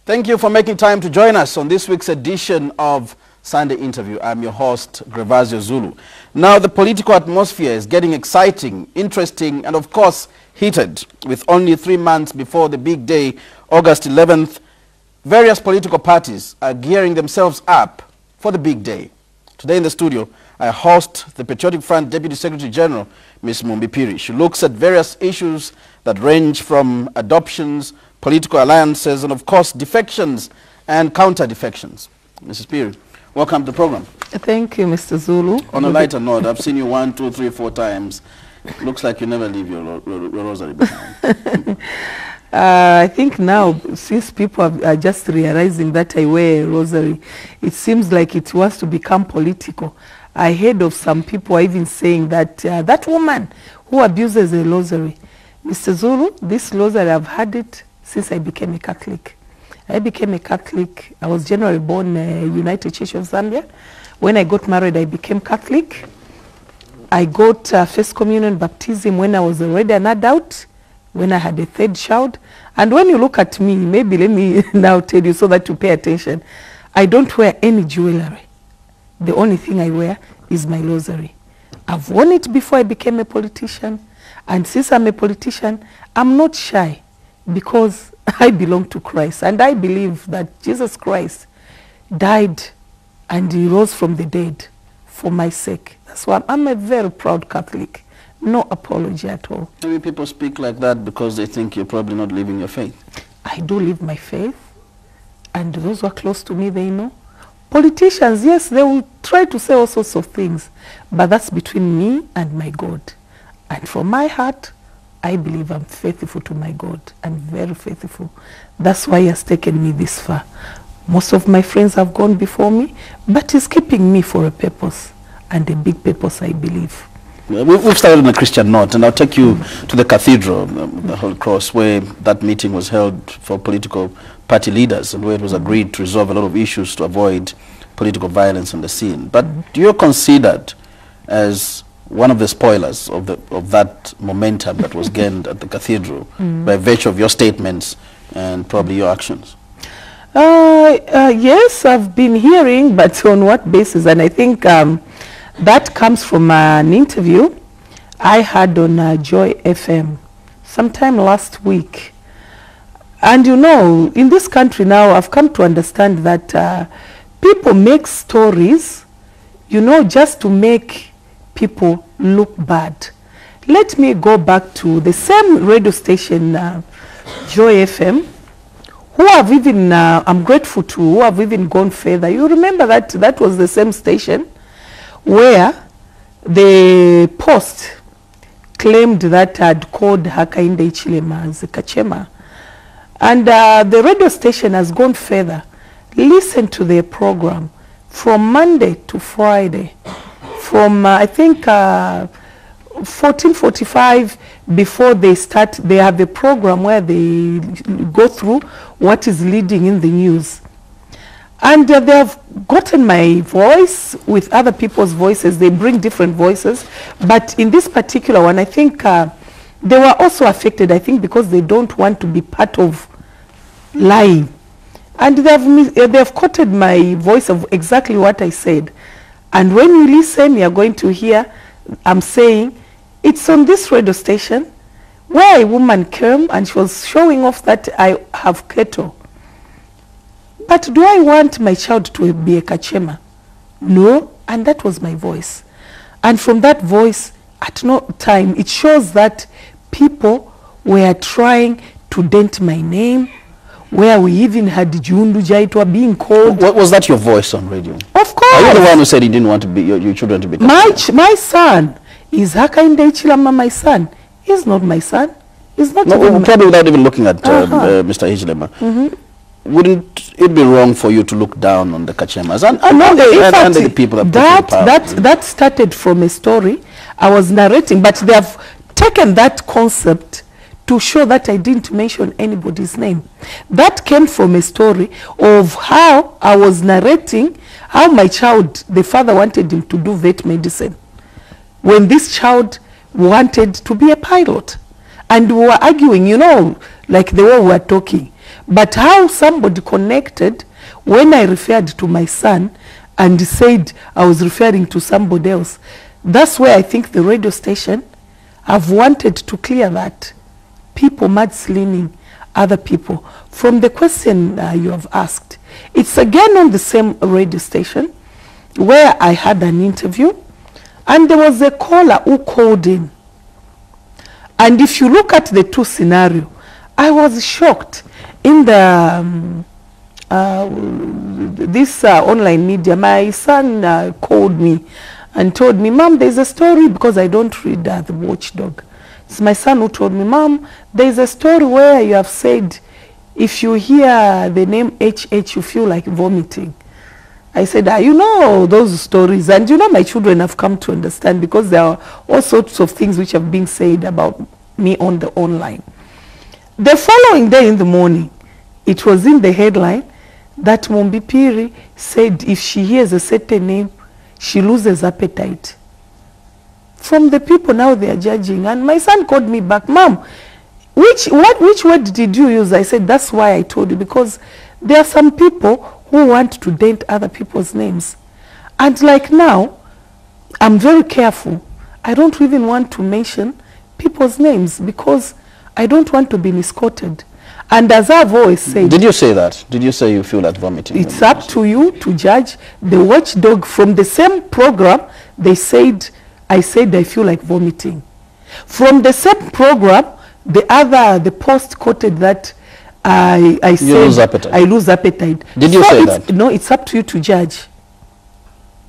Thank you for making time to join us on this week's edition of Sunday Interview. I'm your host, Grevazio Zulu. Now, the political atmosphere is getting exciting, interesting, and of course, heated. With only 3 months before the big day, August 11th, various political parties are gearing themselves up for the big day. Today in the studio, I host the Patriotic Front Deputy Secretary General, Ms. Mumbi Phiri. She looks at various issues that range from adoptions, political alliances, and of course, defections and counter-defections. Mrs. Phiri, welcome to the program. Thank you, Mr. Zulu. On a lighter note, I've seen you 1, 2, 3, 4 times. Looks like you never leave your rosary behind. I think now, since people are just realizing that I wear a rosary, it seems like it wants to become political. I heard of some people even saying that that woman who abuses a rosary. Mr. Zulu, this rosary, I've had it since I became a Catholic. I became a Catholic. I was generally born United Church of Zambia. When I got married, I became Catholic. I got First Communion baptism when I was already an adult, when I had a 3rd child. And when you look at me, maybe let me now tell you so that you pay attention. I don't wear any jewelry. The only thing I wear is my rosary. I've worn it before I became a politician. And since I'm a politician, I'm not shy because I belong to Christ. And I believe that Jesus Christ died and he rose from the dead for my sake. That's why I'm a very proud Catholic. No apology at all. Maybe people speak like that because they think you're probably not living your faith. I do live my faith. And those who are close to me, they know. Politicians, yes, they will try to say all sorts of things. But that's between me and my God. And from my heart, I believe I'm faithful to my God. I'm very faithful. That's why he has taken me this far. Most of my friends have gone before me, but he's keeping me for a purpose, and a big purpose, I believe. We've started on a Christian note, and I'll take you to the cathedral, the Holy Cross, where that meeting was held for political party leaders, and where it was agreed to resolve a lot of issues to avoid political violence on the scene. But do you consider as one of the spoilers of that momentum that was gained at the cathedral by virtue of your statements and probably your actions? Yes, I've been hearing, but on what basis? And I think that comes from an interview I had on Joy FM sometime last week. And you know, in this country now, I've come to understand that people make stories, you know, just to make people look bad. Let me go back to the same radio station, Joy FM, who have even, I'm grateful to, who have even gone further. You remember that that was the same station where the Post claimed that had called Hakainde Hichilema as a Kachema. And the radio station has gone further. Listen to their program from Monday to Friday. From, I think, 14:45 before they start, they have a program where they go through what is leading in the news. And they have gotten my voice with other people's voices. They bring different voices. But in this particular one, I think they were also affected, I think, because they don't want to be part of lying. And they have quoted my voice of exactly what I said. And when you listen, you're going to hear, I'm saying, it's on this radio station where a woman came and she was showing off that I have cattle. But do I want my child to be a Kachema? No, and that was my voice. And from that voice, at no time, it shows that people were trying to dent my name, where we even had Jundu Jaitwa being called. What was that your voice on radio? Of course. Are you the one who said you didn't want to be your children to be? My son is Hakainde Hichilema. My son is not my son. He's not. No, probably without even looking at Mr. Hichilema. Wouldn't it be wrong for you to look down on the Kachemas and the people that started from a story I was narrating, but they have taken that concept to show that I didn't mention anybody's name. That came from a story of how I was narrating how my child, the father wanted him to do vet medicine, when this child wanted to be a pilot. And we were arguing, you know, like the way we were talking. But how somebody connected when I referred to my son and said I was referring to somebody else, that's where I think the radio station have wanted to clear that. People mudslinging other people. From the question you have asked, it's again on the same radio station where I had an interview, and there was a caller who called in. And if you look at the two scenarios, I was shocked. In the this online media, my son called me and told me, Mom, there's a story, because I don't read the Watchdog. It's my son who told me, Mom, there's a story where you have said if you hear the name HH, you feel like vomiting. I said, you know those stories, and you know my children have come to understand, because there are all sorts of things which have been said about me on the online. The following day in the morning, it was in the headline that Mombi Piri said if she hears a certain name, she loses appetite. From the people now they are judging, and my son called me back, Mom, which word did you use? I said, that's why I told you, because there are some people who want to dent other people's names. And like now, I'm very careful. I don't even want to mention people's names, because I don't want to be misquoted. And as I've always said... Did you say that? Did you say you feel like vomiting? It's up to you to judge. The Watchdog, from the same program, they said, I said I feel like vomiting. From the same program, the post quoted that I said lose appetite. I lose appetite. Did you say that? No, it's up to you to judge.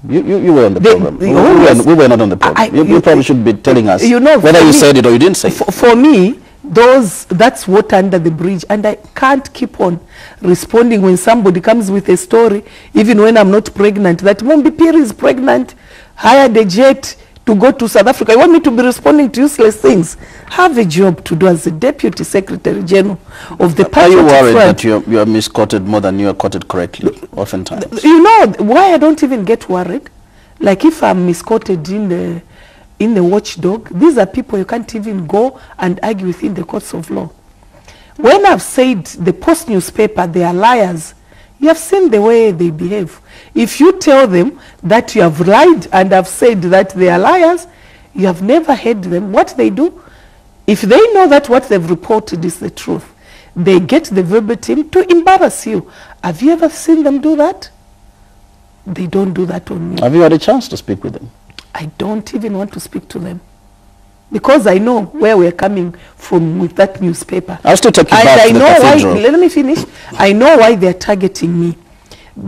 You were on the program. We were not on the program. You probably should be telling us whether you said it or you didn't say it. For me, that's water under the bridge, and I can't keep on responding when somebody comes with a story, even when I'm not pregnant, that Mombi Piri is pregnant, hired a jet to go to South Africa. You want me to be responding to useless things? Have a job to do as the Deputy Secretary General of the Patriotic Front. Are you worried that you are misquoted more than you are quoted correctly, oftentimes? You know why I don't even get worried? Like if I'm misquoted in the Watchdog, these are people you can't even go and argue within the courts of law. When I've said the Post newspaper, they are liars, you have seen the way they behave. If you tell them that you have lied and have said that they are liars, you have never heard them. What they do, if they know that what they've reported is the truth, they get the verbatim to embarrass you. Have you ever seen them do that? They don't do that on me. Have you had a chance to speak with them? I don't even want to speak to them, because I know where we're coming from with that newspaper. I'll still take you back to the cathedral. Let me finish. I know why they're targeting me.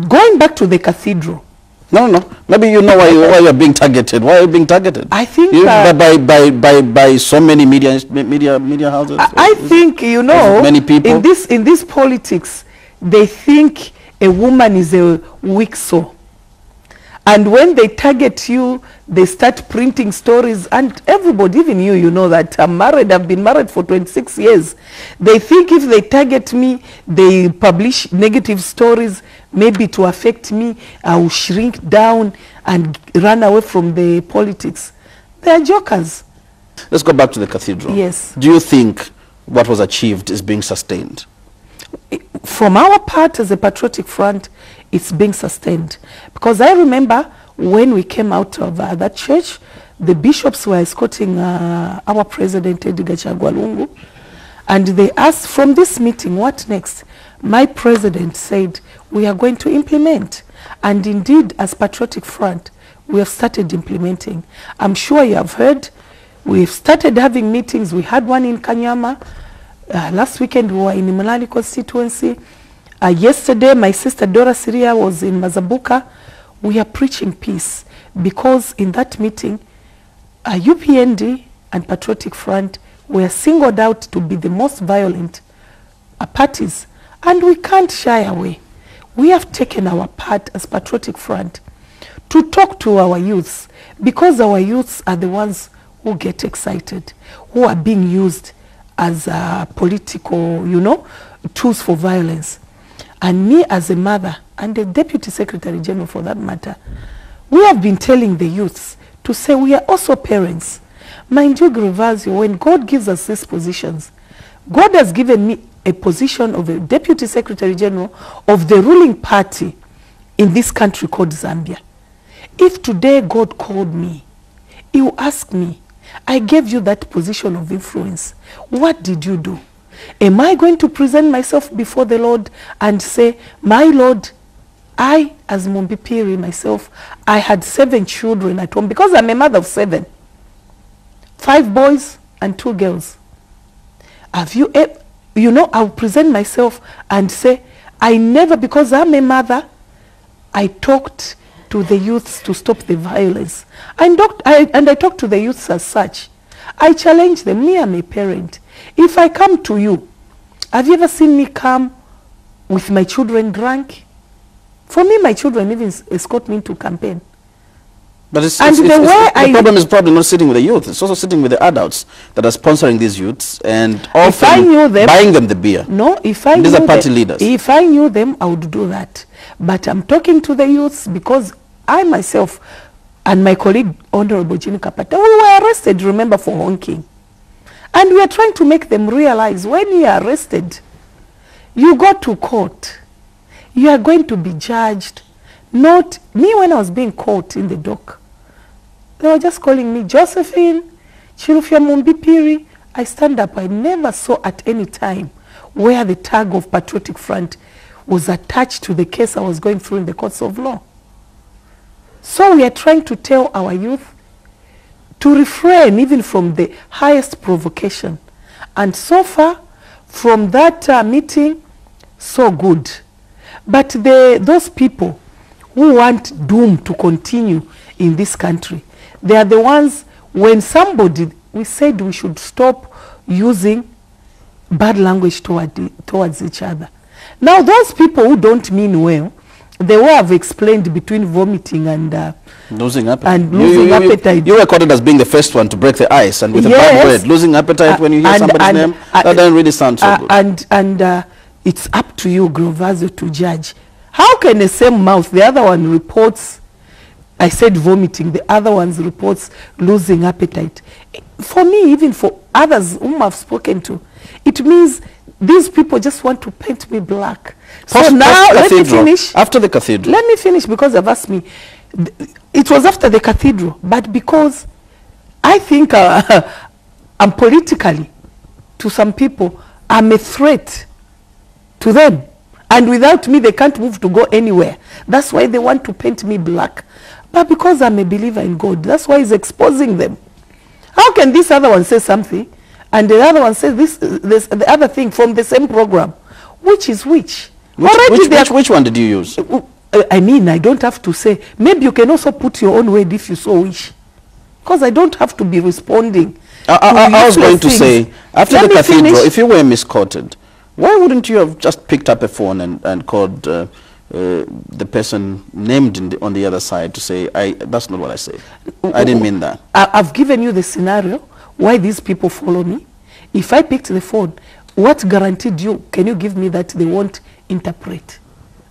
Going back to the cathedral. No. Maybe you know why you're being targeted. Why are you being targeted? I think by so many media houses. I think, you know, many people in this politics, they think a woman is a weak soul. And when they target you, they start printing stories, and everybody, even you know that I'm married, I've been married for 26 years. They think if they target me, they publish negative stories, maybe to affect me, I will shrink down and run away from the politics. They are jokers. Let's go back to the cathedral. Yes. Do you think what was achieved is being sustained? From our part as a Patriotic Front, it's being sustained. Because I remember when we came out of that church, the bishops were escorting our president, Edgar Chagwa Lungu, and they asked, from this meeting, what next? My president said, we are going to implement. And indeed, as Patriotic Front, we have started implementing. I'm sure you have heard, we've started having meetings. We had one in Kanyama. Last weekend, we were in Imalali constituency. Yesterday, my sister Dora Syria was in Mazabuka. We are preaching peace, because in that meeting, UPND and Patriotic Front were singled out to be the most violent parties, and we can't shy away. We have taken our part as Patriotic Front to talk to our youths, because our youths are the ones who get excited, who are being used as political, you know, tools for violence. And me as a mother, and the Deputy Secretary General for that matter, we have been telling the youths to say we are also parents. Mind you, Grevasio, when God gives us these positions, God has given me a position of a Deputy Secretary General of the ruling party in this country called Zambia. If today God called me, he will ask me, I gave you that position of influence. What did you do? Am I going to present myself before the Lord and say, my Lord, I, as Mumbipiri myself, I had 7 children at home because I'm a mother of 7. 5 boys and 2 girls. Have you, you know, I'll present myself and say, I never, because I'm a mother, I talked to the youths to stop the violence. And I talk to the youths as such. I challenge them. Me, I'm a parent. If I come to you, have you ever seen me come with my children drunk? For me, my children even escort me into campaign. But the problem is probably not sitting with the youth. It's also sitting with the adults that are sponsoring these youths and often buying them the beer. No, if I these are party leaders. If I knew them, I would do that. But I'm talking to the youths because I myself and my colleague, Honorable Jimmy Kapata, we were arrested, remember, for honking. And we are trying to make them realize when you are arrested, you go to court, you are going to be judged. Not me when I was being caught in the dock. They were just calling me Josephine, Chirufia Mumbipiri. I stand up. I never saw at any time where the tag of Patriotic Front was attached to the case I was going through in the courts of law. So we are trying to tell our youth to refrain even from the highest provocation. And so far, from that meeting, so good. But those people who want doom to continue in this country, they are the ones, when somebody, we said we should stop using bad language towards each other. Now, those people who don't mean well, they will have explained between vomiting and losing appetite. And losing appetite. You were quoted as being the first one to break the ice, and with a bad word, losing appetite when you hear somebody's name, that doesn't really sound so good. And it's up to you, Grovazio, to judge. How can the same mouth, the other one reports, I said vomiting, the other one reports losing appetite? For me, even for others whom I've spoken to, it means these people just want to paint me black. So now, let me finish. After the cathedral. Let me finish because they've asked me. It was after the cathedral, but because I think I'm politically, to some people, I'm a threat to them. And without me, they can't move to go anywhere. That's why they want to paint me black. But because I'm a believer in God, that's why he's exposing them. How can this other one say something, and the other one says the other thing from the same program? Which is which? Which one did you use? I mean, I don't have to say. Maybe you can also put your own word if you so wish. Because I don't have to be responding. I was going to say, after the cathedral, if you were misquoted, why wouldn't you have just picked up a phone and called the person named on the other side to say, that's not what I said. I didn't mean that. I've given you the scenario why these people follow me. If I picked the phone, what guaranteed you, can you give me that they won't interpret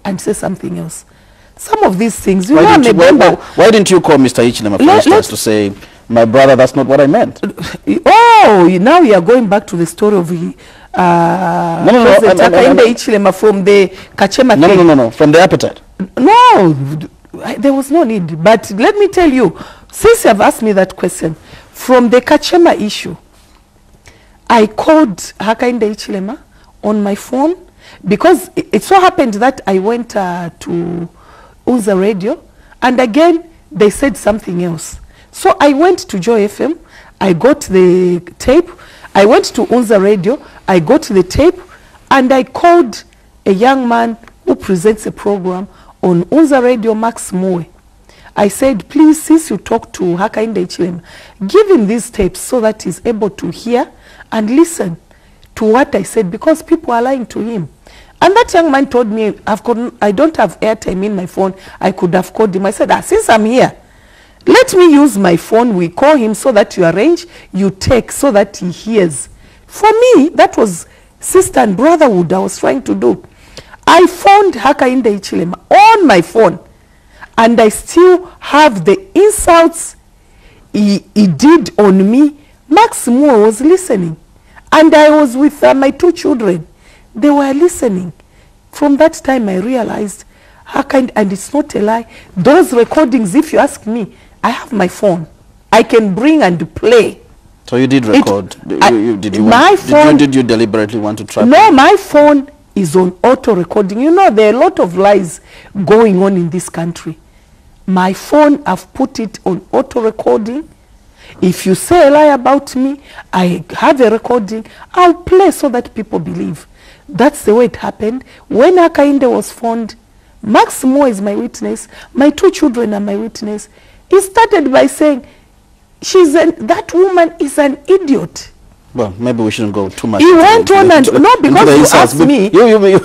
and say something else? Some of these things, why didn't you call Mr. Hichilema, for instance, to say, my brother, that's not what I meant? Oh, now you are going back to the story of Hichilema from the Kachema thing. No, from the appetite. No, there was no need. But let me tell you, since you have asked me that question, from the Kachema issue, I called Hakainde Hichilema on my phone because it so happened that I went to Unza Radio, and again, they said something else. So I went to Joy FM, I got the tape, I went to Unza Radio, I got the tape, and I called a young man who presents a program on Unza Radio, Max Moe. I said, please, since you talk to Hakainde Hichilema, give him these tapes so that he's able to hear and listen to what I said, because people are lying to him. And that young man told me, I don't have airtime in my phone. I could have called him. I said, since I'm here, let me use my phone. We call him so that you arrange, you take so that he hears. For me, that was sister and brotherhood I was trying to do. I phoned Hakainde Hichilema on my phone, and I still have the insults he did on me. Max Moore was listening, and I was with my 2 children. They were listening. From that time, I realized, and it's not a lie, those recordings, if you ask me, I have my phone. I can bring and play. So you did record? Did you deliberately want to trap? No, my phone is on auto recording. You know, there are a lot of lies going on in this country. My phone, I've put it on auto recording. If you say a lie about me, I have a recording, I'll play so that people believe. That's the way it happened. When Hakainde was found, Max Moore is my witness. My 2 children are my witness. He started by saying, that woman is an idiot. Well, maybe we shouldn't go too much. He went on and no, because you asked me,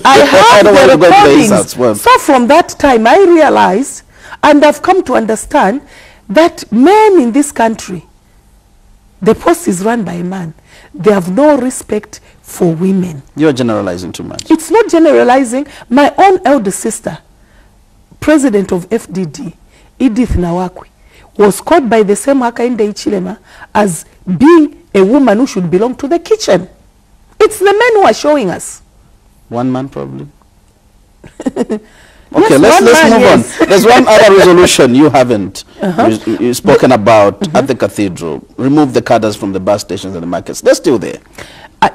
I have the recordings. Well, so from that time, I realized, and I've come to understand, that men in this country, the post is run by a man. They have no respect for women. You're generalizing too much. It's not generalizing. My own elder sister, president of FDD, Edith Nawakwi, was caught by the same Hakainde Hichilema as being a woman who should belong to the kitchen. It's the men who are showing us. One man, probably. Okay, yes, let's move on. There's one other resolution you haven't you spoken about at the cathedral. Remove the cadres from the bus stations and the markets. They're still there.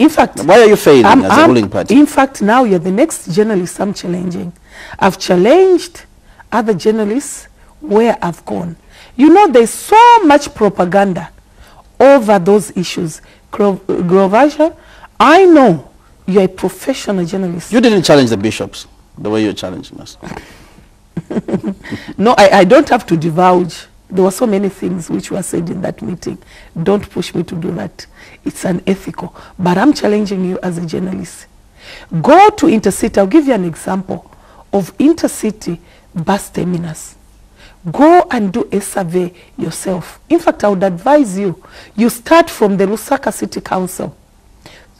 In fact, why are you failing as a ruling party? In fact, now you're the next journalist I'm challenging. I've challenged other journalists where I've gone. You know, there's so much propaganda over those issues. Grovasha, I know you're a professional journalist. You didn't challenge the bishops the way you're challenging us. No, I don't have to divulge. There were so many things which were said in that meeting. Don't push me to do that. It's unethical. But I'm challenging you as a journalist. Go to Intercity. I'll give you an example of Intercity bus terminus. Go and do a survey yourself. In fact, I would advise you, you start from the Lusaka City Council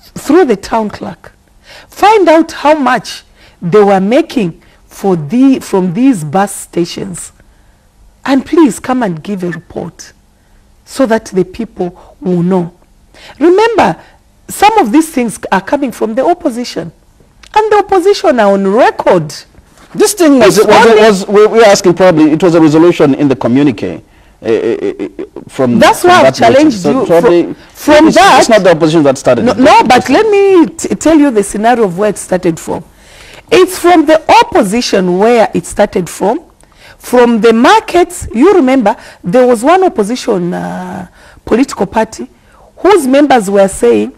through the town clerk. Find out how much they were making from these bus stations. And please come and give a report so that the people will know. Remember, some of these things are coming from the opposition. And the opposition are on record. This thing we're asking probably, it was a resolution in the communique. From that's why I've challenged you. From that, it's not the opposition that started. No, but let me tell you the scenario of where it started from. It's from the opposition where it started from. From the markets, you remember, there was one opposition political party whose members were saying,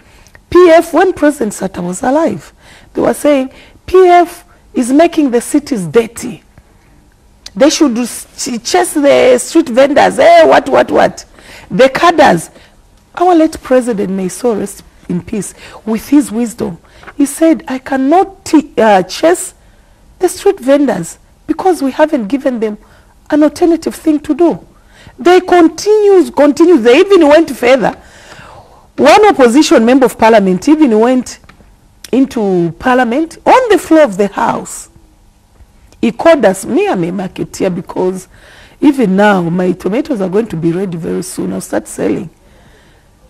PF, when President Sata was alive, they were saying, PF is making the cities dirty. They should chase the street vendors. What? The cadres. Our late president, may so rest in peace, with his wisdom, he said, I cannot chase the street vendors because we haven't given them an alternative thing to do. They continue. They even went further. One opposition member of parliament even went into parliament on the floor of the house. He called us, me, I'm a marketeer, because even now my tomatoes are going to be ready very soon. I'll start selling.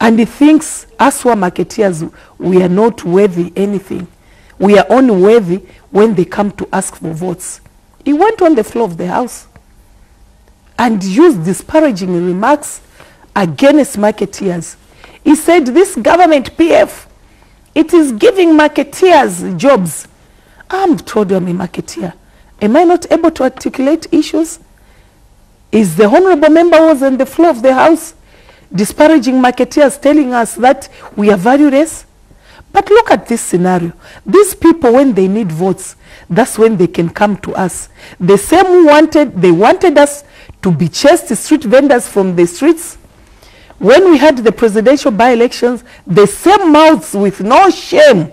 And he thinks us who are marketeers, we are not worthy anything. We are only worthy when they come to ask for votes. He went on the floor of the house and used disparaging remarks against marketeers. He said, this government PF, it is giving marketeers jobs. I'm told you I'm a marketeer. Am I not able to articulate issues? Is the honorable member who was on the floor of the house disparaging marketeers, telling us that we are valueless? But look at this scenario. These people, when they need votes, that's when they can come to us. The same who wanted us to be chased street vendors from the streets. When we had the presidential by-elections, the same mouths with no shame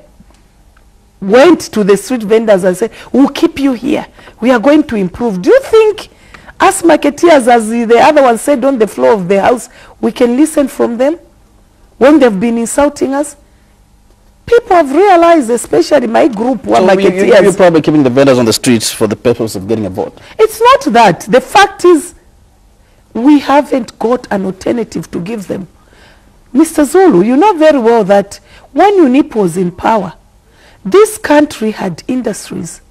went to the street vendors and said, we'll keep you here. We are going to improve. Do you think us marketeers, as the other one said on the floor of the house, we can listen from them when they've been insulting us? People have realized, especially my group, who are marketeers. You're probably keeping the vendors on the streets for the purpose of getting a vote. It's not that. The fact is, we haven't got an alternative to give them. Mr. Zulu, you know very well that when UNIP was in power, This country had industries.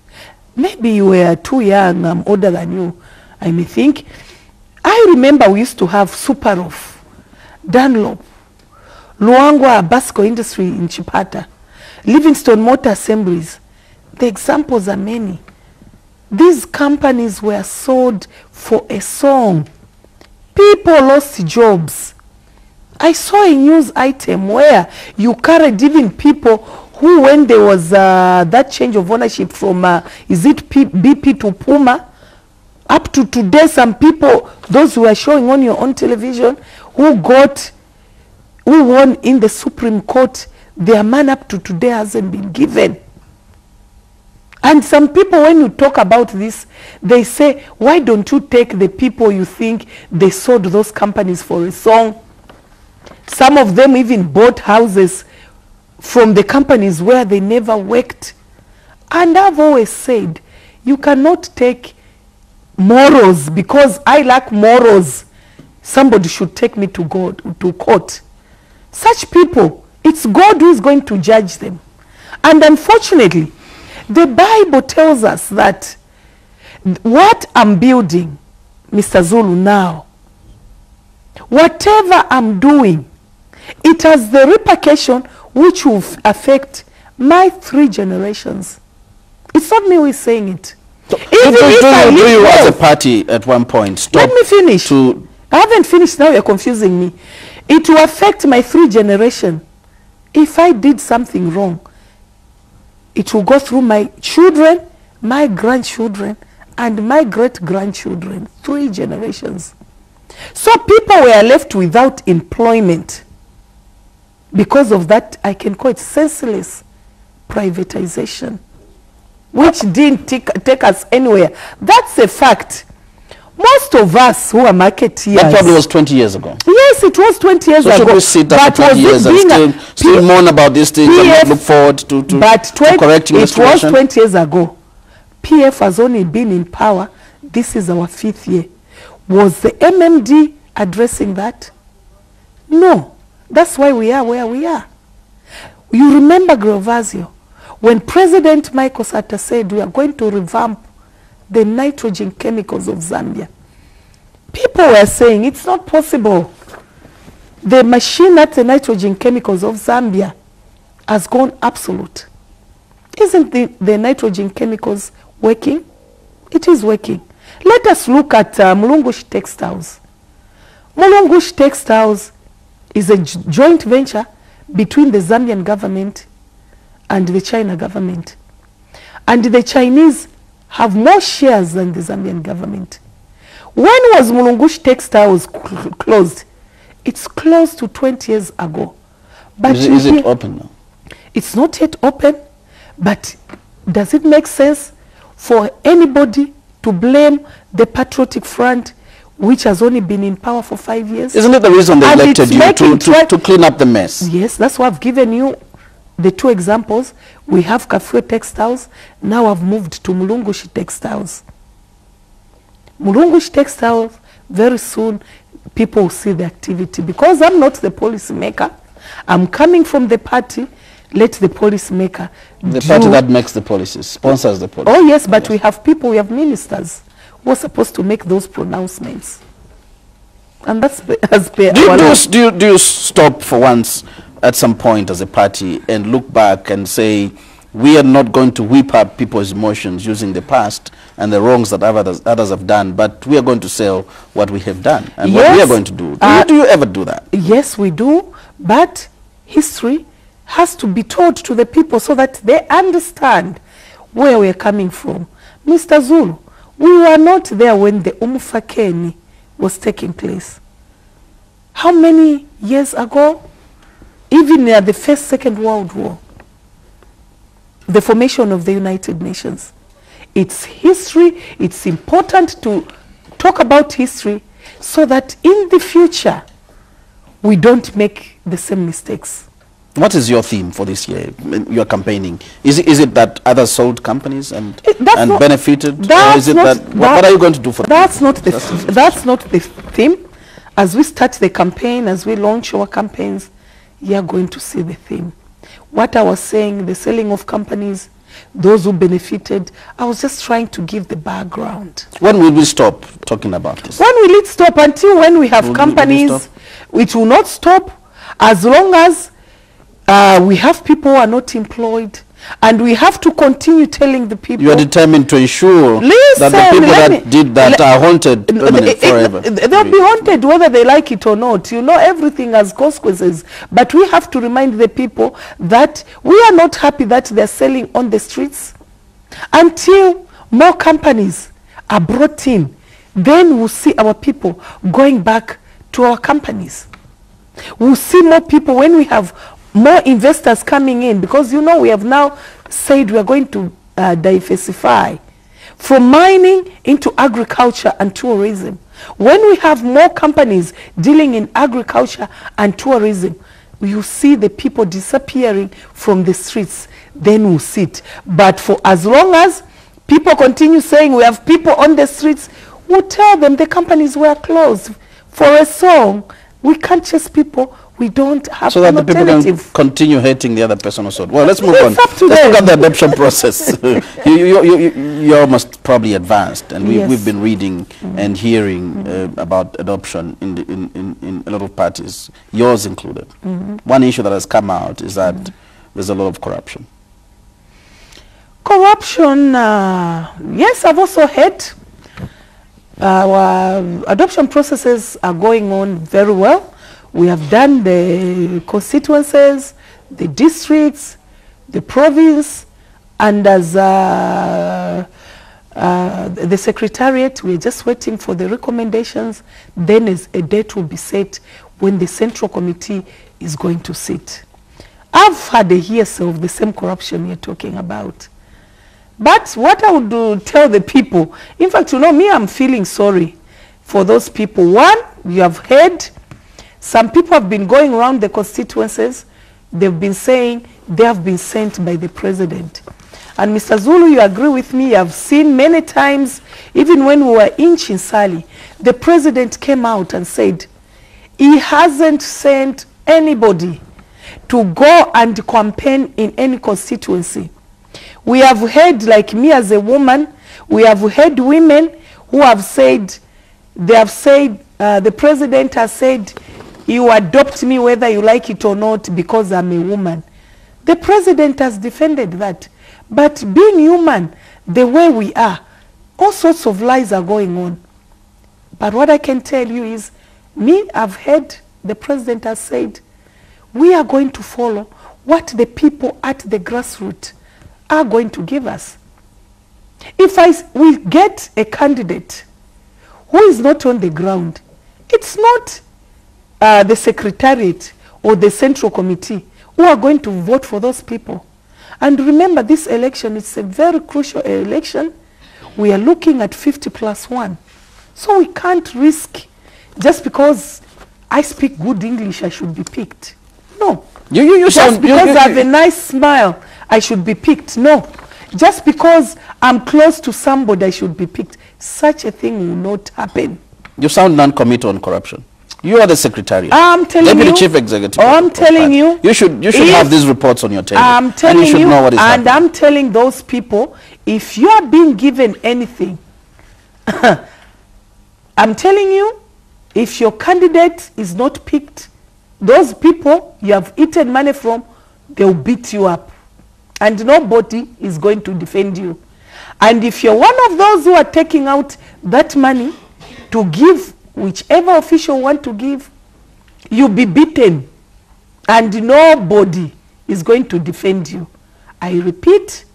Maybe you were too young, I'm older than you, I may think. I remember we used to have Superoff, Dunlop, Luangwa Basco Industry in Chipata, Livingstone Motor Assemblies. The examples are many. These companies were sold for a song. People lost jobs. I saw a news item where you carried even people who, when there was that change of ownership from, is it BP to Puma, up to today, some people, those who are showing on your own television, who won in the Supreme Court, their man up to today hasn't been given. And some people, when you talk about this, they say, why don't you take the people you think they sold those companies for a song? Some of them even bought houses from the companies where they never worked. And I've always said, you cannot take morals, because I lack morals. Somebody should take me to God, to court. Such people, it's God who is going to judge them. And unfortunately, the Bible tells us that what I'm building, Mr. Zulu, now, whatever I'm doing, it has the repercussion which will affect my 3 generations. It's not me who is saying it. So, do you as a party at one point stop? Let me finish. I haven't finished, now you're confusing me. It will affect my 3 generations. If I did something wrong, it will go through my children, my grandchildren, and my great-grandchildren, 3 generations. So people were left without employment. Because of that, I can call it senseless privatization, which didn't take us anywhere. That's a fact. Most of us who are marketeers... That probably was 20 years ago. Yes, it was 20 years ago. So should we sit after 20 years and still mourn about these things and look forward to correcting the situation? It was 20 years ago. PF has only been in power. This is our 5th year. Was the MMD addressing that? No. That's why we are where we are. You remember, Grovazio, when President Michael Sata said we are going to revamp the nitrogen chemicals of Zambia, people were saying it's not possible. The machine at the nitrogen chemicals of Zambia has gone absolute. Isn't the nitrogen chemicals working? It is working. Let us look at Mulungushi Textiles. Mulungushi Textiles is a joint venture between the Zambian government and the China government. And the Chinese have more shares than the Zambian government. When was Mulungushi Textiles closed? It's close to 20 years ago. But is it open now? It's not yet open, but does it make sense for anybody to blame the Patriotic Front, which has only been in power for 5 years? Isn't it the reason they elected you to clean up the mess? Yes, that's why I've given you the 2 examples. We have Kafue Textiles. Now I've moved to Mulungushi Textiles. Mulungushi Textiles, very soon people will see the activity. Because I'm not the policy maker, I'm coming from the party. Let the policy maker The party that makes the policies, sponsors the policies. Oh yes, but yes, we have people, we have ministers who are supposed to make those pronouncements. And that's as per do you stop for once at some point as a party and look back and say, we are not going to whip up people's emotions using the past and the wrongs that others have done, but we are going to sell what we have done and yes, what we are going to do. Do you ever do that? Yes, we do, but history has to be told to the people so that they understand where we're coming from. Mr. Zulu, we were not there when the Umfakeni was taking place. How many years ago? Even near the First, Second World War. The formation of the United Nations. It's history. It's important to talk about history so that in the future we don't make the same mistakes. What is your theme for this year? You're campaigning. Is it that others sold companies and benefited? Or is it what are you going to do for that's not the theme. As we start the campaign, as we launch our campaigns, you are going to see the theme. what I was saying, the selling of companies, those who benefited. I was just trying to give the background. When will we stop talking about this? When will it stop? Until when we have companies, it will not stop as long as we have people who are not employed. And we have to continue telling the people. You are determined to ensure that the people that did that are haunted forever. They'll be haunted whether they like it or not. You know, everything has consequences. But we have to remind the people that we are not happy that they're selling on the streets. Until more companies are brought in, then we'll see our people going back to our companies. We'll see more people when we have more investors coming in, because you know we have now said we are going to diversify from mining into agriculture and tourism. When we have more companies dealing in agriculture and tourism, you see the people disappearing from the streets, then we'll sit. But for as long as people continue saying we have people on the streets, we'll tell them the companies were closed for a song. We can't chase people. We don't have so that the people can continue hating the other person also. Well, let's move on. Let's look at the adoption process. You're almost probably advanced, and we've been reading and hearing about adoption in a lot of parties, yours included. One issue that has come out is that there's a lot of corruption. Corruption, yes, I've also heard. Our adoption processes are going on very well. We have done the constituencies, the districts, the province, and as the secretariat, we're just waiting for the recommendations. Then a date will be set when the central committee is going to sit. I've had a hearsay of the same corruption you're talking about. But what I would tell the people, in fact, you know, me, I'm feeling sorry for those people. One, you have heard, some people have been going around the constituencies. They've been saying they have been sent by the president. And Mr. Zulu, you agree with me, I've seen many times, even when we were in Chinsali, the president came out and said he hasn't sent anybody to go and campaign in any constituency. We have heard, like me as a woman, we have heard women who have said, they have said, the president has said, you adopt me whether you like it or not because I'm a woman. The president has defended that. But being human, the way we are, all sorts of lies are going on. But what I can tell you is, me, I've heard the president has said, we are going to follow what the people at the grassroots are going to give us. If we get a candidate who is not on the ground, it's not the secretariat or the central committee who are going to vote for those people. And remember, this election is a very crucial election. We are looking at 50+1. So we can't risk, just because I speak good English, I should be picked. No. Just because I have a nice smile, I should be picked. No. Just because I'm close to somebody, I should be picked. Such a thing will not happen. You sound non-committal on corruption. You are the secretary. I'm telling you. Deputy Chief Executive. I'm telling you. You should have these reports on your table. I'm telling you, know what is and happening. I'm telling those people, if you are being given anything, I'm telling you, if your candidate is not picked, those people you have eaten money from, they'll beat you up. And nobody is going to defend you. And if you're one of those who are taking out that money to give whichever official want to give, you'll be beaten. And nobody is going to defend you. I repeat,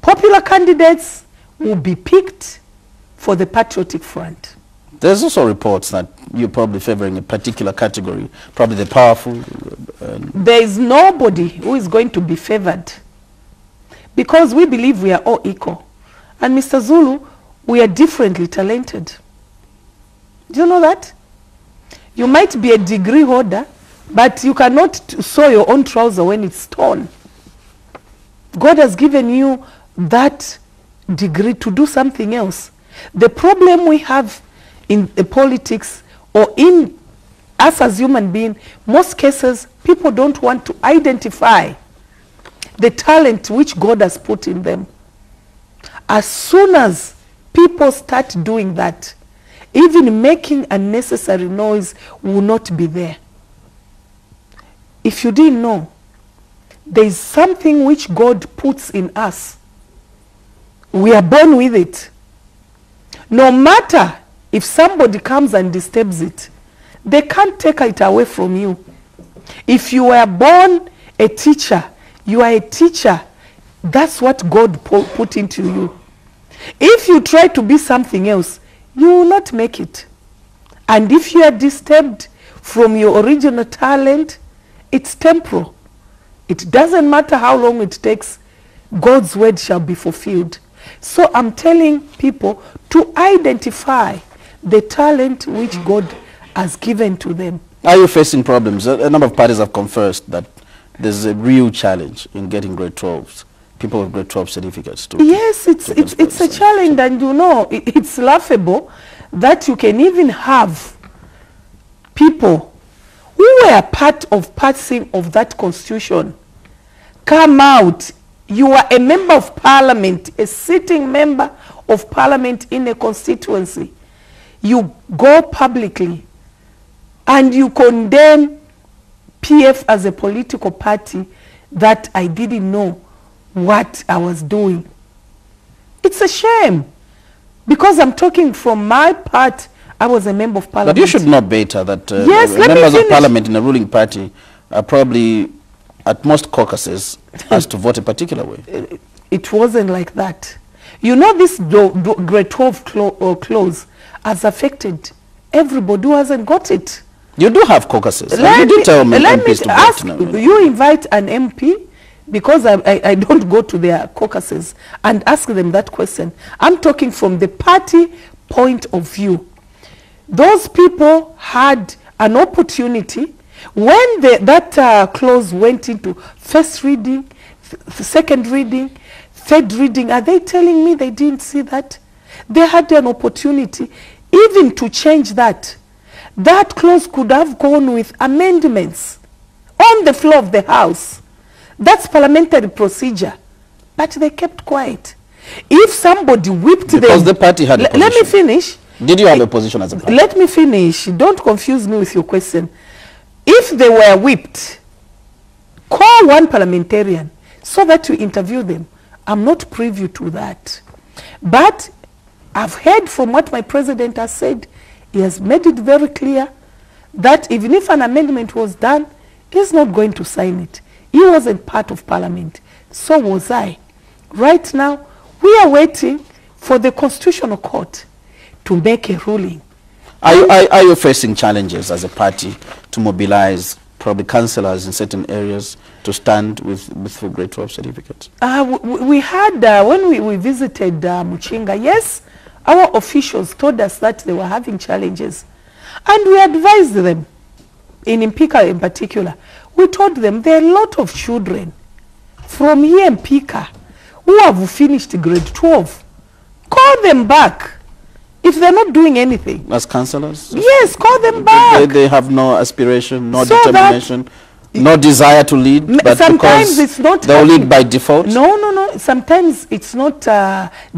popular candidates will be picked for the Patriotic Front. There's also reports that you're probably favoring a particular category, probably the powerful. There is nobody who is going to be favored, because we believe we are all equal. And Mr. Zulu, we are differently talented. Do you know that? You might be a degree holder, but you cannot sew your own trouser when it's torn. God has given you that degree to do something else. The problem we have in the politics or in us as human beings, most cases, people don't want to identify the talent which God has put in them. As soon as people start doing that, even making unnecessary noise will not be there. If you didn't know, there is something which God puts in us. We are born with it. No matter if somebody comes and disturbs it, they can't take it away from you. If you were born a teacher, you are a teacher. That's what God put into you. If you try to be something else, you will not make it. And if you are disturbed from your original talent, it's temporal. It doesn't matter how long it takes, God's word shall be fulfilled. So I'm telling people to identify the talent which God has given to them. Are you facing problems? A number of parties have confessed that there's a real challenge in getting grade 12s, people with grade 12 certificates. Yes, it's a challenge, and you know, it's laughable that you can even have people who were part of passing of that constitution come out. You are a member of parliament, a sitting member of parliament in a constituency. You go publicly and you condemn PF as a political party that I didn't know what I was doing. It's a shame, because I'm talking from my part. I was a member of parliament. But you should know better that yes, members of parliament in a ruling party are probably at most caucuses as to vote a particular way. It wasn't like that. You know, this grade 12 clause has affected everybody who hasn't got it. You do have caucuses. You do tell me MPs to ask, vote. No. You invite an MP, because I don't go to their caucuses and ask them that question. I'm talking from the party point of view. Those people had an opportunity when that clause went into first reading, second reading, third reading. Are they telling me they didn't see that? They had an opportunity even to change that. That clause could have gone with amendments on the floor of the House. That's parliamentary procedure. But they kept quiet. If somebody whipped them... Because the party had a position. Let me finish. Did you have a position as a party? Let me finish. Don't confuse me with your question. If they were whipped, call one parliamentarian so that you interview them. I'm not privy to that. But I've heard from what my president has said. He has made it very clear that even if an amendment was done, he's not going to sign it. He wasn't part of parliament. So was I. Right now, we are waiting for the Constitutional Court to make a ruling. Are you facing challenges as a party to mobilize probably councillors in certain areas to stand with grade 12 certificates? We had, when we visited Muchinga, yes, our officials told us that they were having challenges. And we advised them, in Mpika in particular. We told them there are a lot of children from here in Mpika who have finished grade 12. Call them back if they're not doing anything. As councillors? Yes, call them back. They have no aspiration, no determination, no desire to lead, but sometimes because it's not they'll lead by default? No. Sometimes it's not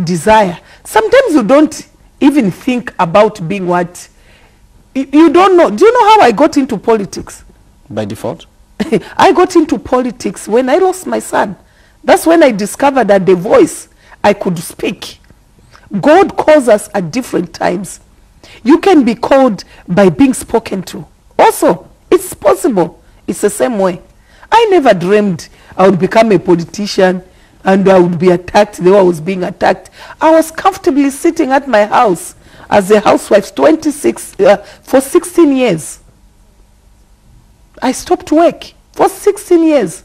desire. Sometimes you don't even think about being what you don't know. Do you know how I got into politics? By default? I got into politics when I lost my son. That's when I discovered that the voice I could speak. God calls us at different times. You can be called by being spoken to. Also, it's possible. It's the same way. I never dreamed I would become a politician and I would be attacked the way I was being attacked. I was comfortably sitting at my house as a housewife for 16 years. I stopped work for 16 years.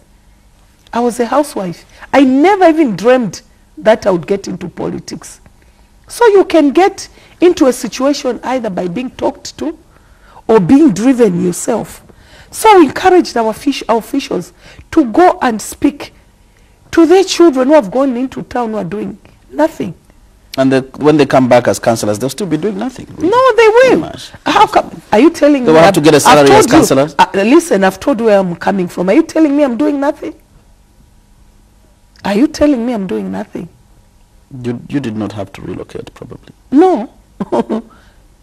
I was a housewife. I never even dreamed that I would get into politics. So you can get into a situation either by being talked to or being driven yourself. So we encouraged our officials to go and speak to their children who have gone into town who are doing nothing. And when they come back as councillors, they'll still be doing nothing. Really. No, they will. How come? Are you telling me? They will have to get a salary as councillors? Listen, I've told you where I'm coming from. Are you telling me I'm doing nothing? Are you telling me I'm doing nothing? You did not have to relocate, probably. No.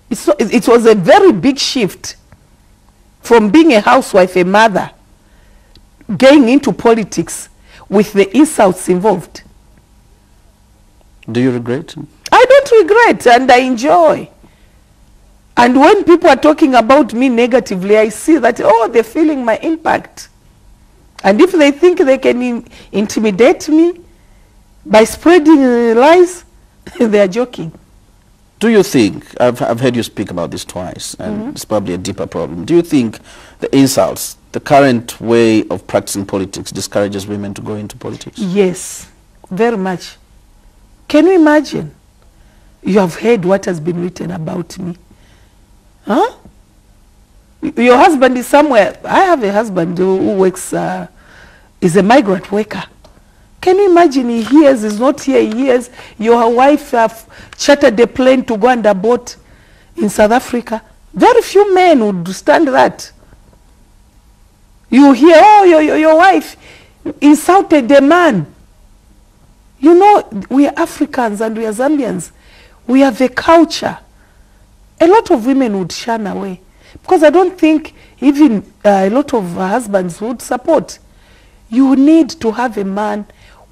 It was a very big shift from being a housewife, a mother, getting into politics with the insults involved. Do you regret? I don't regret, and I enjoy. And when people are talking about me negatively, I see that, oh, they're feeling my impact. And if they think they can intimidate me by spreading lies, they are joking. Do you think, I've heard you speak about this twice, and it's probably a deeper problem. Do you think the insults, the current way of practicing politics, discourages women to go into politics? Yes, very much. Can you imagine? You have heard what has been written about me. Huh? Your husband is somewhere. I have a husband who works, is a migrant worker. Can you imagine? He hears, he's not here, he hears your wife have chartered a plane to go on a boat in South Africa. Very few men would stand that. You hear, oh, your wife insulted a man. You know, we are Africans and we are Zambians. We have a culture. A lot of women would shun away. Because I don't think even a lot of husbands would support. You need to have a man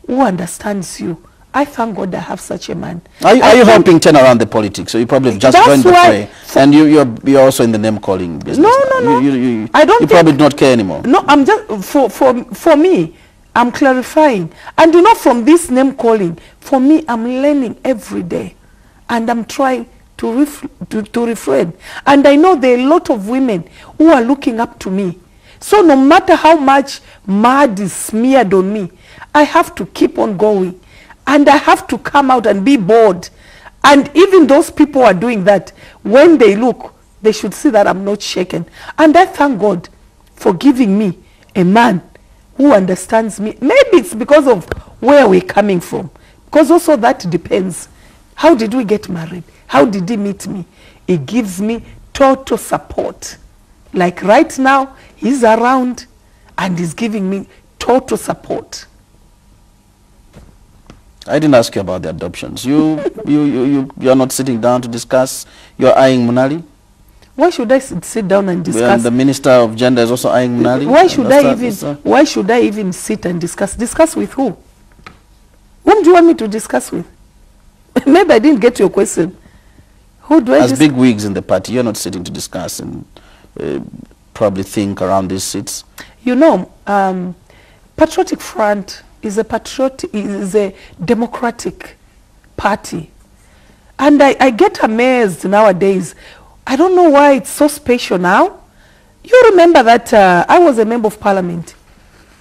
who understands you. I thank God I have such a man. Are you helping turn around the politics? So you probably just joined the fray. And you're also in the name-calling business. No. You probably don't care anymore. No, I'm just, for me, I'm clarifying. And you know, from this name calling, for me, I'm learning every day. And I'm trying to refrain. And I know there are a lot of women who are looking up to me. So no matter how much mud is smeared on me, I have to keep on going. And I have to come out and be bold. And even those people who are doing that, when they look, they should see that I'm not shaken. And I thank God for giving me a man who understands me. Maybe it's because of where we're coming from. Because also that depends. How did we get married? How did he meet me? He gives me total support. Like right now, he's around and he's giving me total support. I didn't ask you about the adoptions. You're not sitting down to discuss. You're eyeing Munali? Why should I sit down and discuss? And the Minister of Gender is also eyeing Munali. Why should I even sit and discuss? Discuss with who? Whom do you want me to discuss with? Maybe I didn't get your question. Who do I As big wigs in the party, you're not sitting to discuss and probably think around these seats. You know, Patriotic Front is a democratic party. And I get amazed nowadays. I don't know why it's so special now. You remember that I was a member of parliament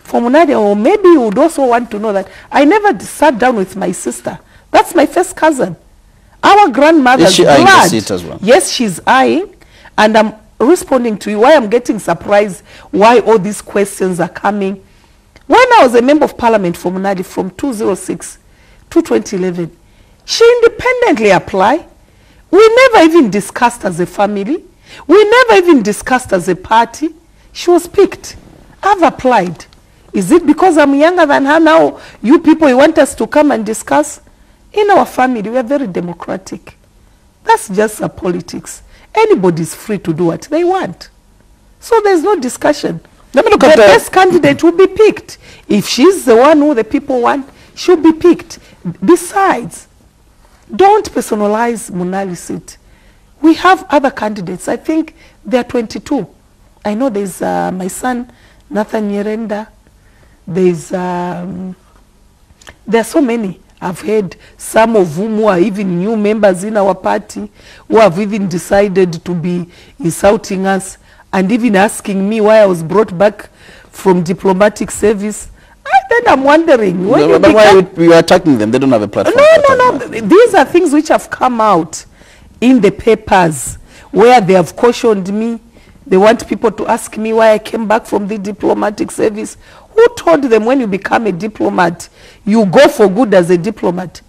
for Munali, or maybe you would also want to know that I never sat down with my sister. That's my first cousin. Our grandmother's blood. Is she eyeing the seat as well? Yes, she's eyeing. And I'm responding to you why I'm getting surprised why all these questions are coming. When I was a member of parliament for Munali from 2006 to 2011, she independently applied. We never even discussed as a family. We never even discussed as a party. She was picked. I've applied. Is it because I'm younger than her now? You people, you want us to come and discuss? In our family, we are very democratic. That's just a politics. Anybody's free to do what they want. So there's no discussion. Let me look at the best candidate will be picked. If she's the one who the people want, she'll be picked. Besides, don't personalize Munali's seat. We have other candidates. I think there are 22. I know there's my son, Nathan Nyirenda. There are so many. I've heard some of whom who are even new members in our party who have even decided to be insulting us and even asking me why I was brought back from diplomatic service. Then I'm wondering, why you are attacking them? They don't have a platform. No. These are things which have come out in the papers where they have cautioned me. They want people to ask me why I came back from the diplomatic service. Who told them when you become a diplomat, you go for good as a diplomat?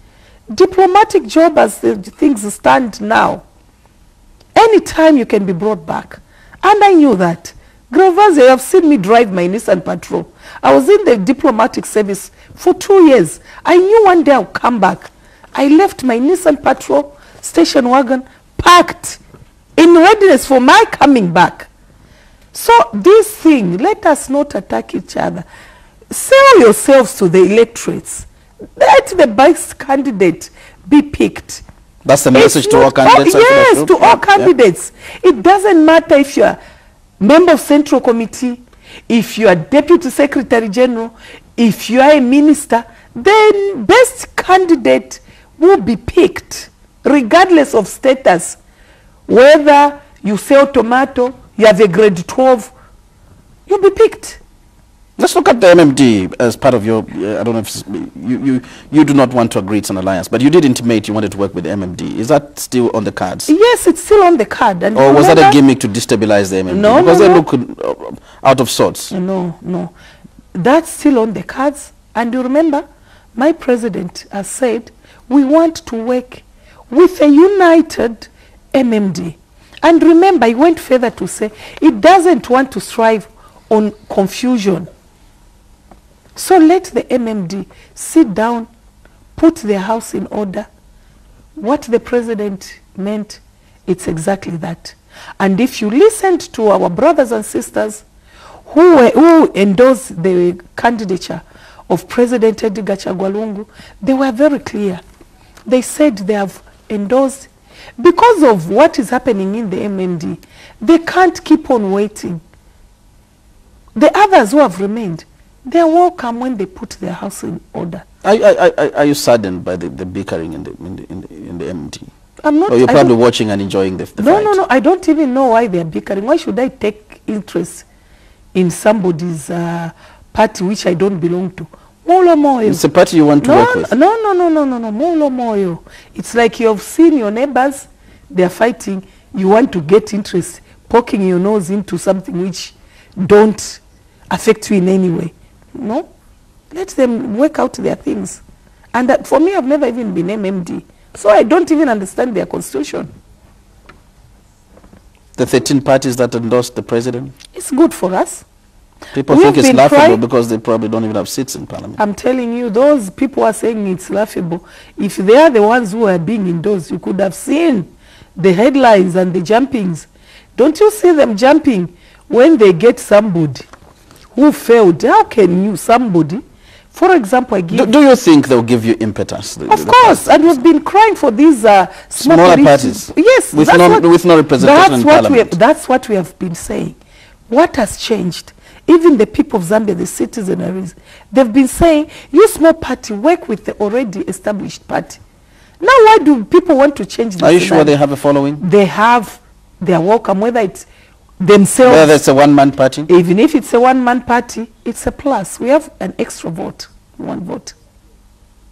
diplomatic job as the things stand now. Anytime you can be brought back. And I knew that. Gervasio, you have seen me drive my Nissan Patrol. I was in the diplomatic service for 2 years. I knew one day I'll come back. I left my Nissan Patrol station wagon packed in readiness for my coming back. So this thing, let us not attack each other. Sell yourselves to the electorates. Let the best candidate be picked. That's the message to all candidates? Yes, to all candidates. It doesn't matter if you are member of Central Committee, if you are Deputy Secretary General, if you are a minister, the best candidate will be picked, regardless of status. Whether you sell tomato, you have a grade 12, you'll be picked. Let's look at the MMD as part of your, I don't know if you do not want to agree it's an alliance, but you did intimate you wanted to work with the MMD. Is that still on the cards? Yes, it's still on the card. And or was that a gimmick to destabilize the MMD? No, because no, they no. look out of sorts. No, no. That's still on the cards. And you remember, my president has said, we want to work with a united MMD. And remember, he went further to say, it doesn't want to strive on confusion. So let the MMD sit down, put their house in order. What the president meant, it's exactly that. And if you listened to our brothers and sisters who endorsed the candidature of President Edgar Chagwa Lungu, they were very clear. They said they have endorsed because of what is happening in the MMD. They can't keep on waiting. The others who have remained, they are welcome when they put their house in order. Are you saddened by the bickering in the MMD? I'm not. Or you're probably watching and enjoying the fight? No. I don't even know why they are bickering. Why should I take interest in somebody's party which I don't belong to? Molo moyo. It's a party you want to work with? No. Molo moyo. It's like you have seen your neighbors, they are fighting. You want to get interest, poking your nose into something which don't affect you in any way. No, let them work out their things. And for me, I've never even been MMD, so I don't even understand their constitution. The 13 parties that endorsed the president? It's good for us. People think it's laughable because they probably don't even have seats in parliament. I'm telling you, those people are saying it's laughable. If they are the ones who are being endorsed, you could have seen the headlines and the jumpings. Don't you see them jumping when they get somebody who failed? How can you, somebody, for example, I give... Do you think they'll give you impetus? Of course, and we've been crying for these smaller parties. Yes, with no representation in parliament. That's what we have been saying. What has changed? Even the people of Zambia, the citizens, they've been saying, you small party, work with the already established party. Now, why do people want to change this? Are you sure they have a following? They have. They are welcome, whether it's themselves. Whether it's a one-man party? Even if it's a one-man party, it's a plus. We have an extra vote, one vote.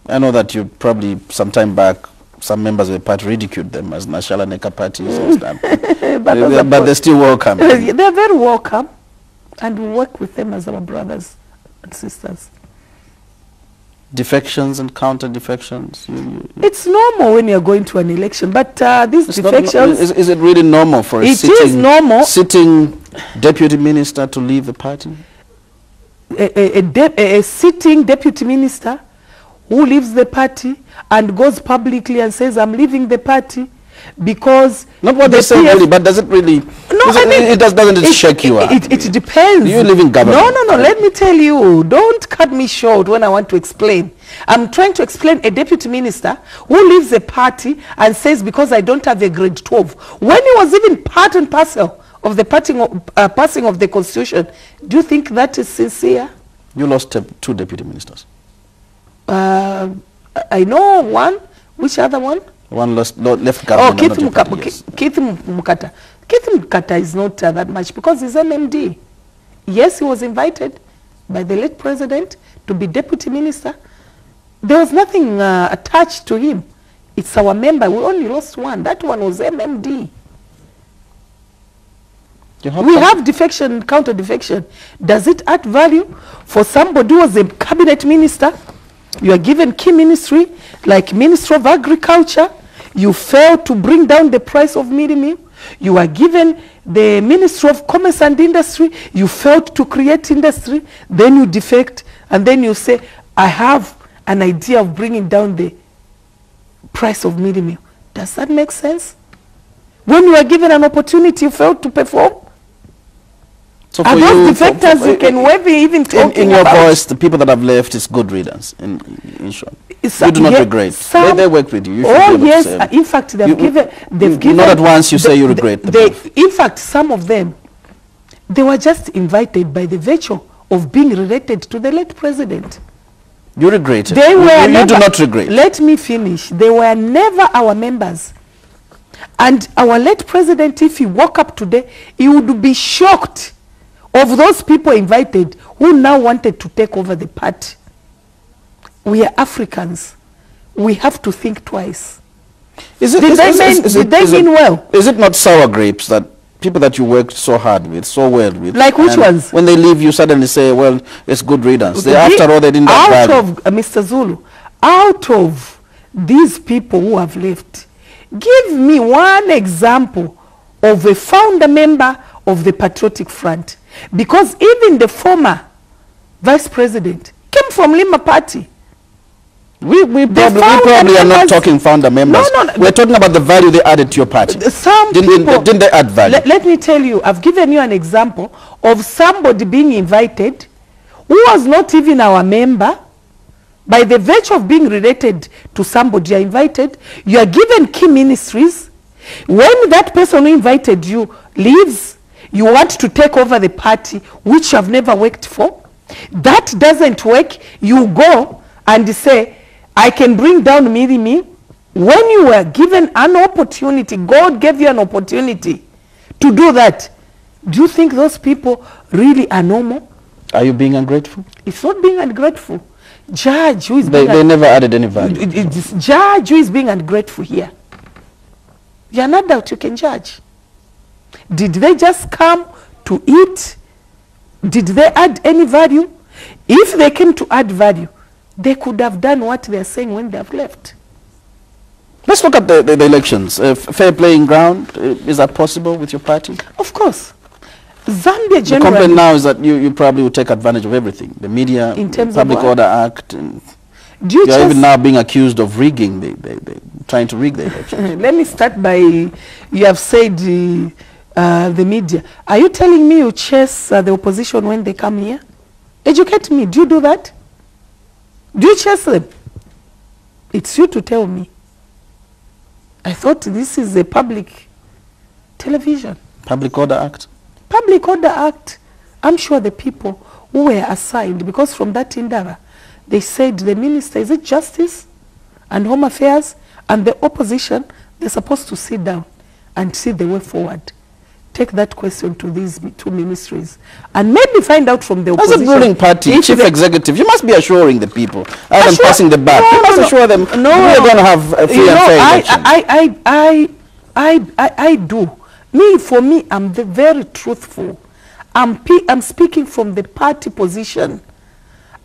I know that you probably, some time back, some members of the party ridiculed them as Nashala Neka parties and stuff. but they're still welcome. They're very welcome. And we work with them as our brothers and sisters. Defections and counter-defections? It's normal when you're going to an election, but these defections... Is it really normal for a sitting deputy minister to leave the party? A sitting deputy minister who leaves the party and goes publicly and says, I'm leaving the party because... Not what they say really, but does it really... No, doesn't it shake you up? It depends. You live in government. No, let me tell you. Don't cut me short when I want to explain. I'm trying to explain a deputy minister who leaves a party and says, because I don't have a grade 12. When he was even part and parcel of the passing of the constitution, do you think that is sincere? You lost 2 deputy ministers. I know one. Which other one? One left government. Oh, Keith Mukata. Keith Mukata is not that much because he's MMD. Yes, he was invited by the late president to be deputy minister. There was nothing attached to him. It's our member. We only lost one. That one was MMD. We have defection, counter defection. Does it add value for somebody who was a cabinet minister You are given key ministry, like Minister of Agriculture. You fail to bring down the price of mealie meal. You are given the Minister of Commerce and Industry. You failed to create industry. Then you defect, and then you say, I have an idea of bringing down the price of mealie meal. Does that make sense? When you are given an opportunity, you fail to perform. So Are those defectors you can wave even talking in your about? voice, the people that have left is good riddance. In short, It's you do not yeah, regret. some- They work with you. You should Oh be able to yes, say- in fact they've You- given. not at once you say you regret the move. In fact, some of them, they were just invited by the virtue of being related to the late president. You regret it. They were you never, do not regret. Let me finish. They were never our members. And our late president, if he woke up today, he would be shocked of those people invited who now wanted to take over the party. We are Africans. We have to think twice. Is it, Did they mean well? Is it not sour grapes that people that you worked so hard with, so well with? Like which and ones? When they leave, you suddenly say, well, it's good riddance. The- After all, they didn't add out value. of Mr. Zulu, out of these people who have left, give me one example of a founder member of the Patriotic Front, because even the former vice president came from Lima Party. We probably are not members- talking founder members. No. We're talking about the value they added to your party. Some Didn't they add value? Let me tell you, I've given you an example of somebody being invited who was not even our member. By the virtue of being related to somebody, you are invited. You are given key ministries. When that person who invited you leaves, you want to take over the party which you have never worked for. That doesn't work. You go and say, I can bring down mealie meal. When you were given an opportunity, God gave you an opportunity to do that. Do you think those people really are normal? Are you being ungrateful? It's not being ungrateful. Judge who is They never added any value. it's judge who is being ungrateful here. You're an adult, you can judge. Did they just come to eat? Did they add any value? If they came to add value, they could have done what they are saying when they have left. Let's look at the elections. Fair playing ground, is that possible with your party? Of course. Zambia The generally... complaint now is that you probably will take advantage of everything. The media, In terms of Public what? Order Act. And Do you you're just- even now being accused of rigging, trying to rig the election. Let me start by, you have said the media. Are you telling me you chase the opposition when they come here? Educate me. Do you do that? Do you chase them? It's you to tell me. I thought this is a public television. Public Order Act. Public Order Act. I'm sure the people who were assigned, because from that Indara, they said the minister, is it Justice and Home Affairs and the opposition, they're supposed to sit down and see the way forward. Take that question to these two ministries and maybe find out from the As opposition. a ruling party, if chief they- executive, you must be assuring the people. Other than Assure- passing the buck. No, You must no, assure them no. we're going to have a free You and know, fair election. I do. For me, I'm very truthful. I'm speaking from the party position.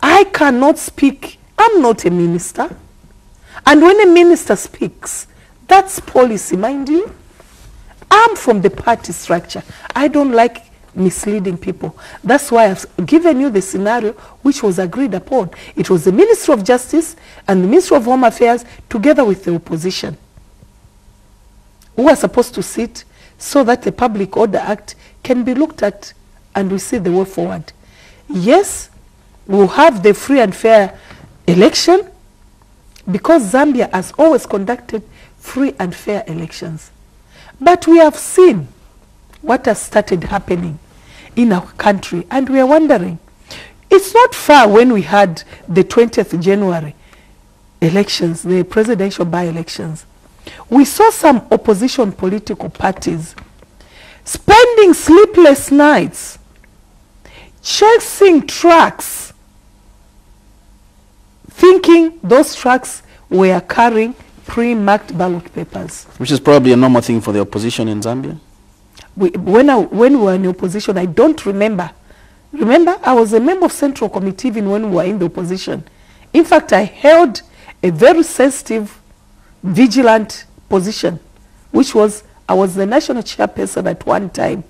I cannot speak. I'm not a minister. And when a minister speaks, that's policy, mind you. I'm from the party structure. I don't like misleading people. That's why I've given you the scenario which was agreed upon. It was the Ministry of Justice and the Ministry of Home Affairs together with the opposition who are supposed to sit so that the Public Order Act can be looked at and we see the way forward. Yes, we'll have the free and fair election because Zambia has always conducted free and fair elections. But we have seen what has started happening in our country and we are wondering, it's not far when we had the 20th January elections, the presidential by-elections. We saw some opposition political parties spending sleepless nights, chasing trucks, thinking those trucks were carrying pre-marked ballot papers. Which is probably a normal thing for the opposition in Zambia. When we were in the opposition, I don't remember. Remember, I was a member of Central Committee even when we were in the opposition. In fact, I held a very sensitive, vigilant position, which was, I was the national chairperson at one time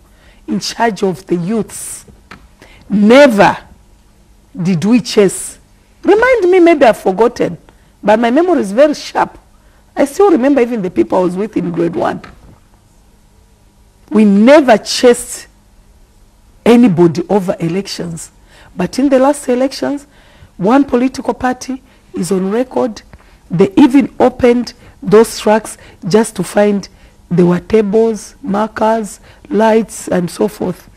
in charge of the youths. Never did we chase. Remind me, maybe I've forgotten, but my memory is very sharp. I still remember even the people I was with in grade 1. We never chased anybody over elections. But in the last elections, one political party is on record. They even opened those tracks just to find there were tables, markers, lights, and so forth.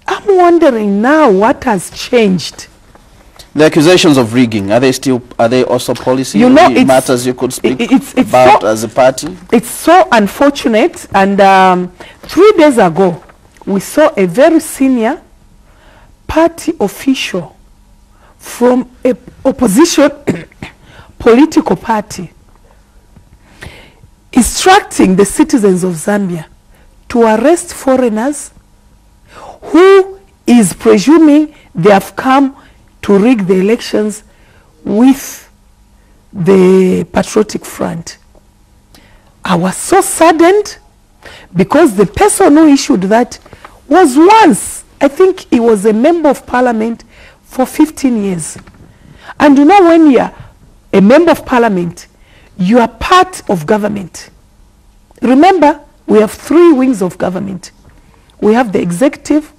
I'm wondering now what has changed. The accusations of rigging, are they also policy matters you could speak about as a party? It's so unfortunate, and 3 days ago, we saw a very senior party official from a opposition political party instructing the citizens of Zambia to arrest foreigners who is presuming they have come to rig the elections with the Patriotic Front. I was so saddened because the person who issued that was once, I think he was a member of parliament for 15 years. And you know, when you are a member of parliament, you are part of government. Remember, we have 3 wings of government. We have the executive,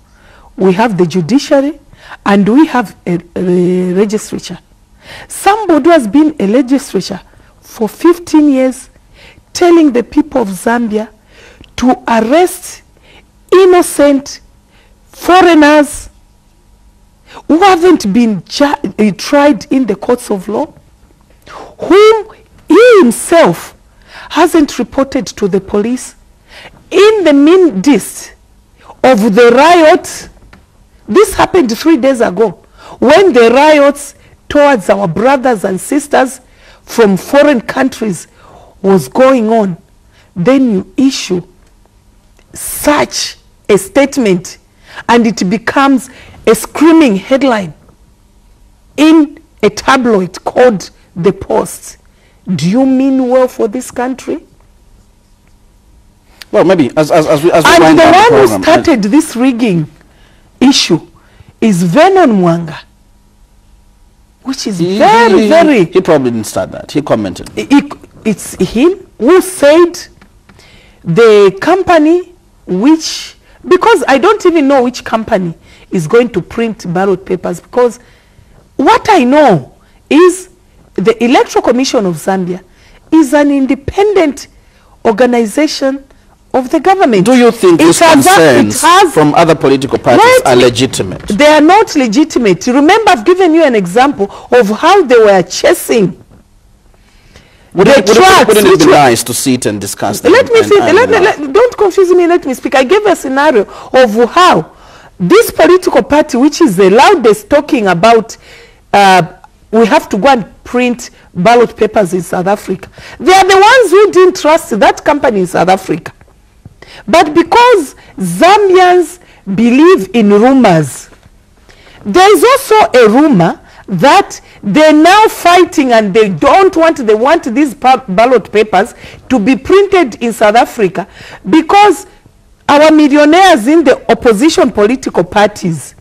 we have the judiciary, and we have a legislature. Somebody who has been a legislature for 15 years telling the people of Zambia to arrest innocent foreigners who haven't been tried in the courts of law, whom he himself hasn't reported to the police in the midst of the riot. This happened 3 days ago, when the riots towards our brothers and sisters from foreign countries was going on. Then you issue such a statement and it becomes a screaming headline in a tabloid called The Post. Do you mean well for this country? Well, maybe as we and the one who started this rigging issue is Vernon Mwanga, which is very... He probably didn't start that. He commented. It's him who said the company which... Because I don't even know which company is going to print ballot papers, because what I know is the Electoral Commission of Zambia is an independent organization of the government. Do you think these concerns from other political parties are legitimate? They are not legitimate. Remember, I've given you an example of how they were chasing Wouldn't it be nice to sit and discuss them? Let me see. Don't confuse me. Let me speak. I gave a scenario of how this political party, which is the loudest talking about we have to go and print ballot papers in South Africa. They are the ones who didn't trust that company in South Africa. But because Zambians believe in rumors, there is also a rumor that they're now fighting and they want these ballot papers to be printed in South Africa, because our millionaires in the opposition political parties,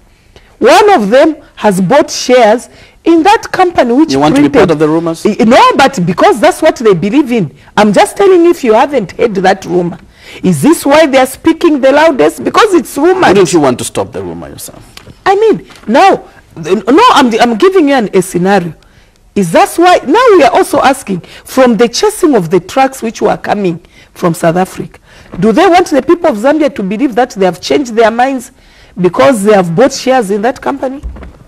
one of them has bought shares in that company which You want to be part of the rumors? No, but because that's what they believe in. I'm just telling you, if you haven't heard that rumor. Is this why they are speaking the loudest? Because it's rumor. Wouldn't you want to stop the rumor yourself? I mean, now, no, I'm giving you a scenario. Is that why now we are also asking, from the chasing of the trucks which were coming from South Africa, do they want the people of Zambia to believe that they have changed their minds because they have bought shares in that company?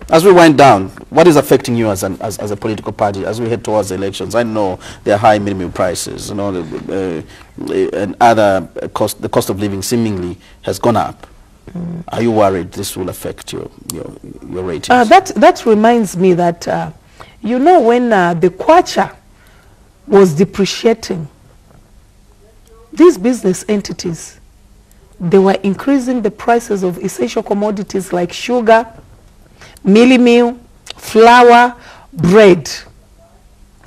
As we wind down, what is affecting you as a political party as we head towards the elections? I know there are high minimum prices, you know, and the cost of living seemingly has gone up. Are you worried this will affect your ratings? That reminds me that, you know, when the kwacha was depreciating, these business entities, they were increasing the prices of essential commodities like sugar, mealie meal, flour, bread.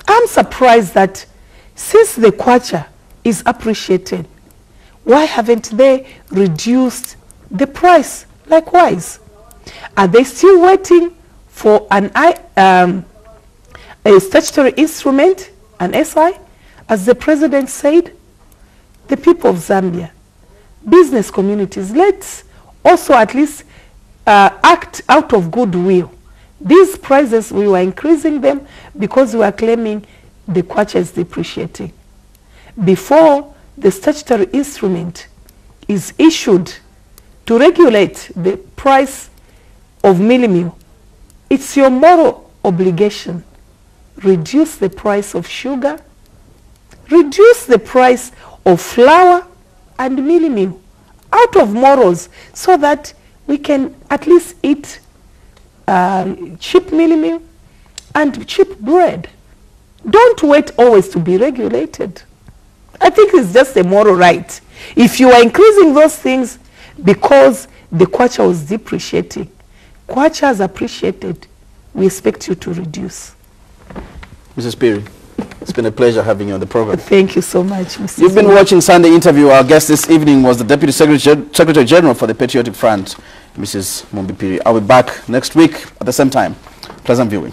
I'm surprised that since the kwacha is appreciated, why haven't they reduced the price likewise? Are they still waiting for a statutory instrument, an SI? As the president said, the people of Zambia, business communities, let's also at least act out of goodwill. These prices, we were increasing them because we are claiming the kwacha is depreciating. Before the statutory instrument is issued to regulate the price of mealie meal, it's your moral obligation. Reduce the price of sugar, reduce the price of flour and mealie meal out of morals, so that we can at least eat cheap mealie meal and cheap bread. Don't wait always to be regulated. I think it's just a moral right. If you are increasing those things because the kwacha was depreciating, kwacha is appreciated, we expect you to reduce. Mrs. Phiri, it's been a pleasure having you on the program. Thank you so much, Mr. You've been watching Sunday Interview. Our guest this evening was the Deputy Secretary General for the Patriotic Front, Mrs. Mumbi Phiri. I'll be back next week at the same time. Pleasant viewing.